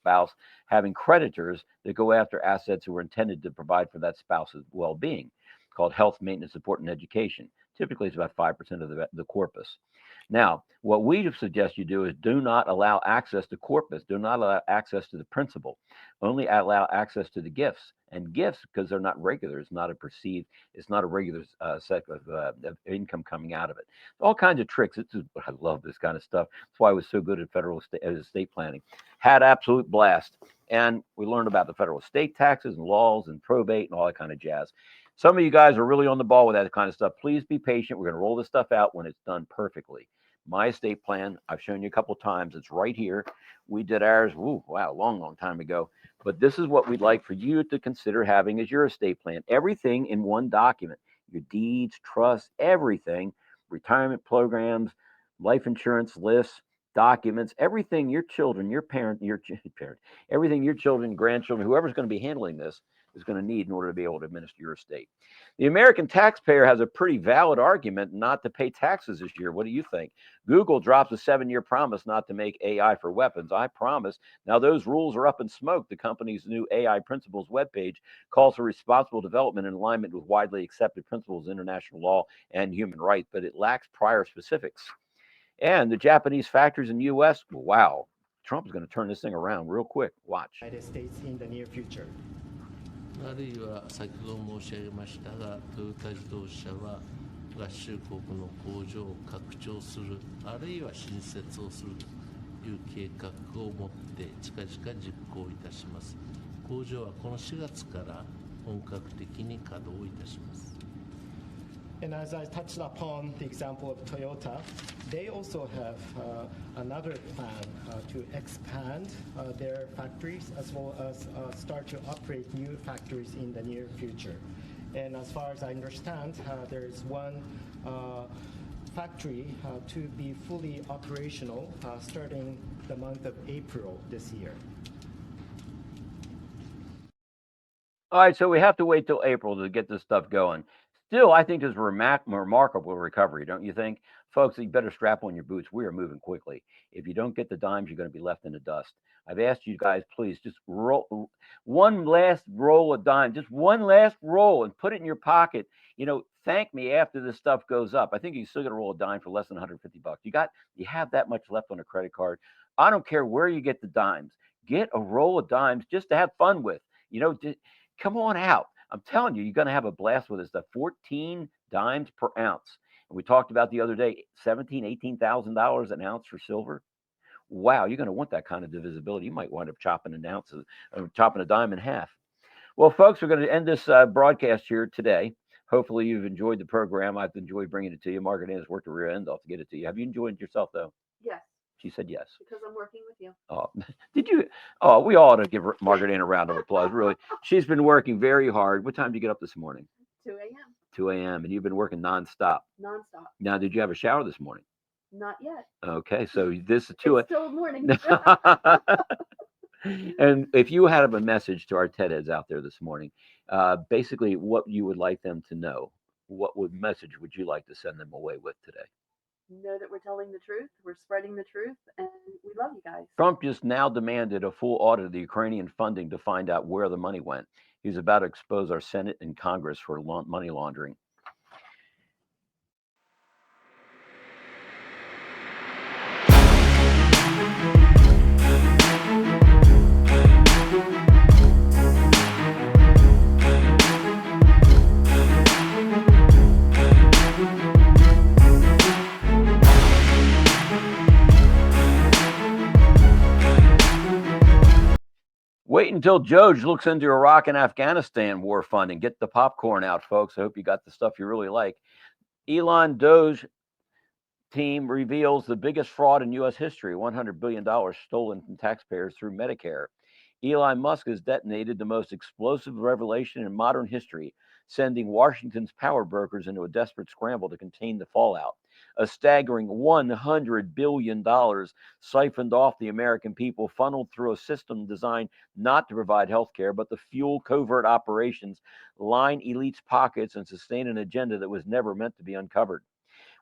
spouse having creditors that go after assets who were intended to provide for that spouse's well-being, called health, maintenance, support, and education. Typically, it's about 5% of the corpus. Now, what we suggest you do is do not allow access to corpus, do not allow access to the principal, only allow access to the gifts. And gifts, because they're not regular, it's not a regular set of income coming out of it. All kinds of tricks. I love this kind of stuff. That's why I was so good at federal estate planning. Had absolute blast. And we learned about the federal estate taxes and laws and probate and all that kind of jazz. Some of you guys are really on the ball with that kind of stuff. Please be patient. We're going to roll this stuff out when it's done perfectly. My estate plan, I've shown you a couple of times. It's right here. We did ours, wow, long time ago. But this is what we'd like for you to consider having as your estate plan. Everything in one document. Your deeds, trusts, everything. Retirement programs, life insurance lists, documents, everything your children, everything your children, grandchildren, whoever's going to be handling this is going to need in order to be able to administer your estate. The American taxpayer has a pretty valid argument not to pay taxes this year. What do you think? Google drops a 7-year promise not to make AI for weapons. I promise. Now, those rules are up in smoke. The company's new AI principles webpage calls for responsible development in alignment with widely accepted principles of international law and human rights, but it lacks prior specifics. And the Japanese factories in the U.S., wow, Trump is going to turn this thing around real quick. Watch. United States in the near future. あるいは先ほど申し上げましたが、トヨタ自動車は合衆国の工場を拡張する、あるいは新設をするという計画を持って近々実行いたします。工場はこの4月から本格的に稼働いたします。And as I touched upon the example of Toyota, they also have another plan to expand their factories as well as start to operate new factories in the near future. And as far as I understand, there is one factory to be fully operational starting the month of April this year. All right, so we have to wait till April to get this stuff going. Still, I think there's a remarkable recovery, don't you think? Folks, you better strap on your boots. We are moving quickly. If you don't get the dimes, you're going to be left in the dust. I've asked you guys, please, just roll one last roll of dimes, just one last roll and put it in your pocket. Thank me after this stuff goes up. I think you still get a roll of dime for less than $150. You have that much left on a credit card. I don't care where you get the dimes. Get a roll of dimes just to have fun with. Just, come on out. I'm telling you, you're going to have a blast with this stuff. 14 dimes per ounce. And we talked about the other day, $17,000, $18,000 an ounce for silver. Wow, you're going to want that kind of divisibility. You might wind up chopping a dime in half. Well, folks, we're going to end this broadcast here today. Hopefully you've enjoyed the program. I've enjoyed bringing it to you. Margaret Ann has worked her rear end off to get it to you. Have you enjoyed it yourself, though? Yes. She said yes. Because I'm working with you. Oh, did you? Oh, we ought to give Margaret Ann a round of applause, really. She's been working very hard. What time did you get up this morning? 2 a.m. 2 a.m. And you've been working nonstop. Nonstop. Now, did you have a shower this morning? Not yet. Okay, so this is 2 a.m. Still morning. And if you had a message to our TED heads out there this morning, basically what you would like them to know, message would you like to send them away with today? Know that we're telling the truth, we're spreading the truth, and we love you guys. Trump just now demanded a full audit of the Ukrainian funding to find out where the money went. He's about to expose our Senate and Congress for money laundering. Wait until Doge looks into Iraq and Afghanistan war funding. Get the popcorn out, folks. I hope you got the stuff you really like. Elon Doge team reveals the biggest fraud in U.S. history, $100 billion stolen from taxpayers through Medicare. Elon Musk has detonated the most explosive revelation in modern history, sending Washington's power brokers into a desperate scramble to contain the fallout. A staggering $100 billion siphoned off the American people, funneled through a system designed not to provide health care, but to fuel covert operations, line elites' pockets, and sustain an agenda that was never meant to be uncovered.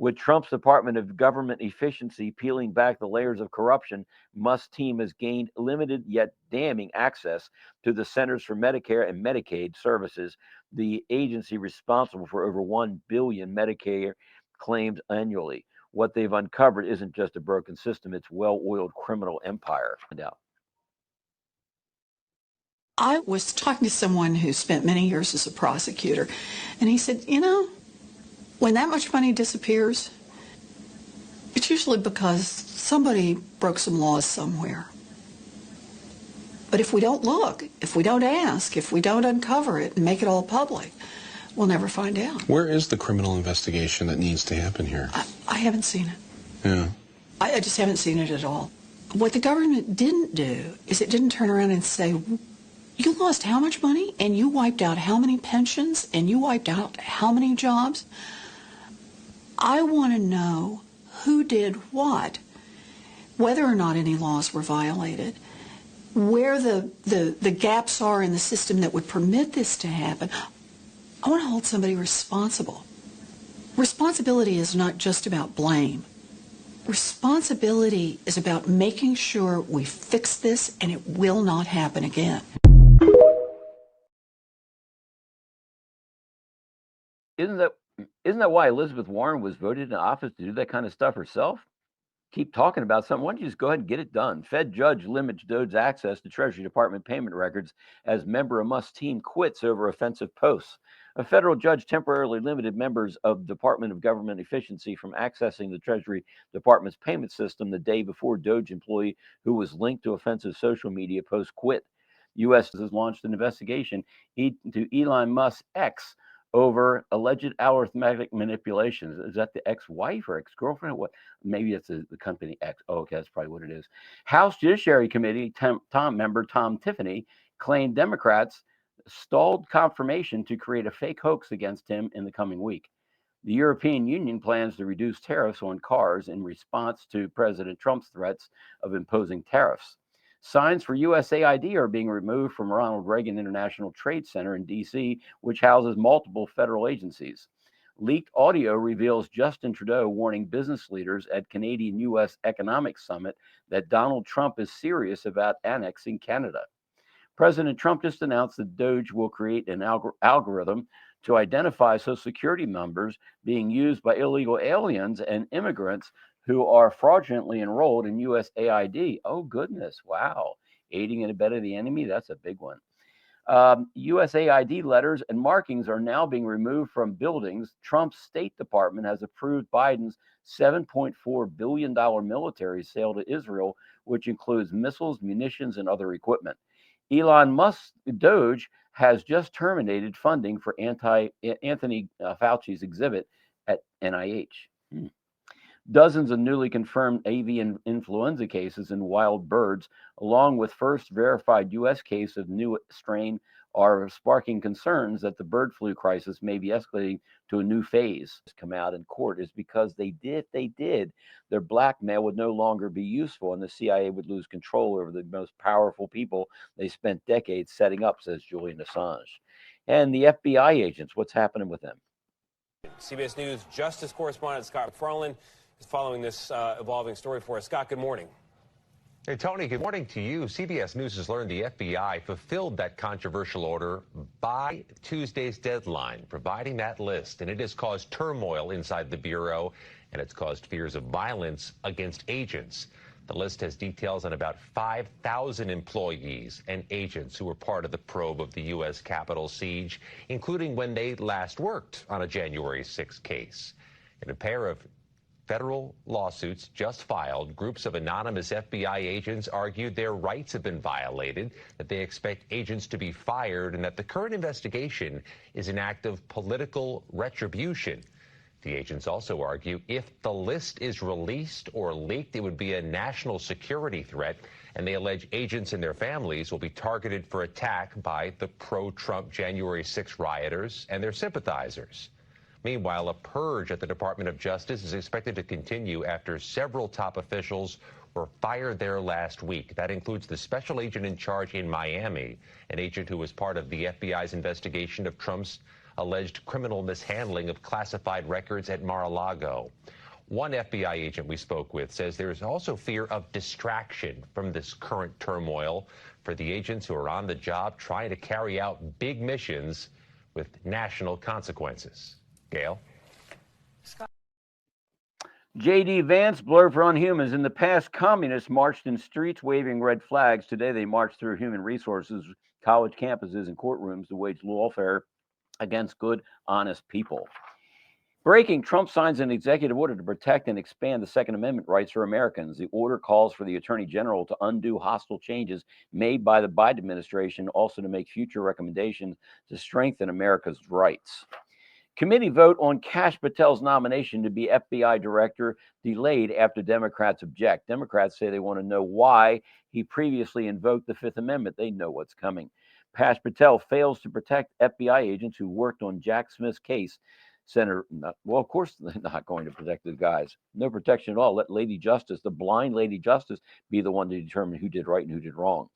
With Trump's Department of Government Efficiency peeling back the layers of corruption, Musk's team has gained limited yet damning access to the Centers for Medicare and Medicaid Services, the agency responsible for over 1 billion Medicare claims annually. What they've uncovered isn't just a broken system, it's well-oiled criminal empire. I was talking to someone who spent many years as a prosecutor, and he said, when that much money disappears, it's usually because somebody broke some laws somewhere. But if we don't look, if we don't ask, if we don't uncover it and make it all public, we'll never find out. Where is the criminal investigation that needs to happen here? I haven't seen it. Yeah. I just haven't seen it at all. What the government didn't do is it didn't turn around and say, you lost how much money, and you wiped out how many pensions, and you wiped out how many jobs. I want to know who did what, whether or not any laws were violated, where the gaps are in the system that would permit this to happen. I want to hold somebody responsible. Responsibility is not just about blame. Responsibility is about making sure we fix this and it will not happen again. Isn't that why Elizabeth Warren was voted in office, to do that kind of stuff herself? Keep talking about something. Why don't you just go ahead and get it done? Fed judge limits Doge's access to Treasury Department payment records as member of Musk's team quits over offensive posts. A federal judge temporarily limited members of the Department of Government Efficiency from accessing the Treasury Department's payment system the day before Doge employee who was linked to offensive social media posts quit. U.S. has launched an investigation into Elon Musk's X over alleged arithmetic manipulations. Is that the ex-wife or ex-girlfriend? What? Maybe it's the company X. Oh, okay, that's probably what it is. House Judiciary Committee member Tom Tiffany claimed Democrats stalled confirmation to create a fake hoax against him in the coming week. The European Union plans to reduce tariffs on cars in response to President Trump's threats of imposing tariffs. Signs for USAID are being removed from Ronald Reagan International Trade Center in D.C., which houses multiple federal agencies. Leaked audio reveals Justin Trudeau warning business leaders at Canadian-U.S. Economic Summit that Donald Trump is serious about annexing Canada. President Trump just announced that Doge will create an algorithm to identify Social Security numbers being used by illegal aliens and immigrants who are fraudulently enrolled in USAID. Oh, goodness. Wow. Aiding and abetting the enemy. That's a big one. USAID letters and markings are now being removed from buildings. Trump's State Department has approved Biden's $7.4 billion military sale to Israel, which includes missiles, munitions, and other equipment. Elon Musk's Doge has just terminated funding for Anthony Fauci's exhibit at NIH. Dozens of newly confirmed avian influenza cases in wild birds, along with first verified U.S. case of new strain, are sparking concerns that the bird flu crisis may be escalating to a new phase. Come out in court is because their blackmail would no longer be useful, and the CIA would lose control over the most powerful people they spent decades setting up, says Julian Assange. And the FBI agents, what's happening with them? CBS News Justice correspondent Scott McFarland is following this evolving story for us. Scott, good morning. Hey, Tony, good morning to you. CBS News has learned the FBI fulfilled that controversial order by Tuesday's deadline, providing that list, and it has caused turmoil inside the Bureau, and it's caused fears of violence against agents. The list has details on about 5,000 employees and agents who were part of the probe of the U.S. Capitol siege, including when they last worked on a January 6 case. In a pair of federal lawsuits just filed, groups of anonymous FBI agents argued their rights have been violated, that they expect agents to be fired, and that the current investigation is an act of political retribution. The agents also argue if the list is released or leaked, it would be a national security threat, and they allege agents and their families will be targeted for attack by the pro-Trump January 6 rioters and their sympathizers. Meanwhile, a purge at the Department of Justice is expected to continue after several top officials were fired there last week. That includes the special agent in charge in Miami, an agent who was part of the FBI's investigation of Trump's alleged criminal mishandling of classified records at Mar-a-Lago. One FBI agent we spoke with says there is also fear of distraction from this current turmoil for the agents who are on the job trying to carry out big missions with national consequences. Gail? J.D. Vance, blurb for Unhumans. In the past, communists marched in streets waving red flags. Today, they march through human resources, college campuses, and courtrooms to wage lawfare against good, honest people. Breaking, Trump signs an executive order to protect and expand the Second Amendment rights for Americans. The order calls for the Attorney General to undo hostile changes made by the Biden administration, also to make future recommendations to strengthen America's rights. Committee vote on Kash Patel's nomination to be FBI director delayed after Democrats object. Democrats say they want to know why he previously invoked the Fifth Amendment. They know what's coming. Kash Patel fails to protect FBI agents who worked on Jack Smith's case. Senator, well, of course they're not going to protect the guys. No protection at all. Let Lady Justice, the blind Lady Justice, be the one to determine who did right and who did wrong.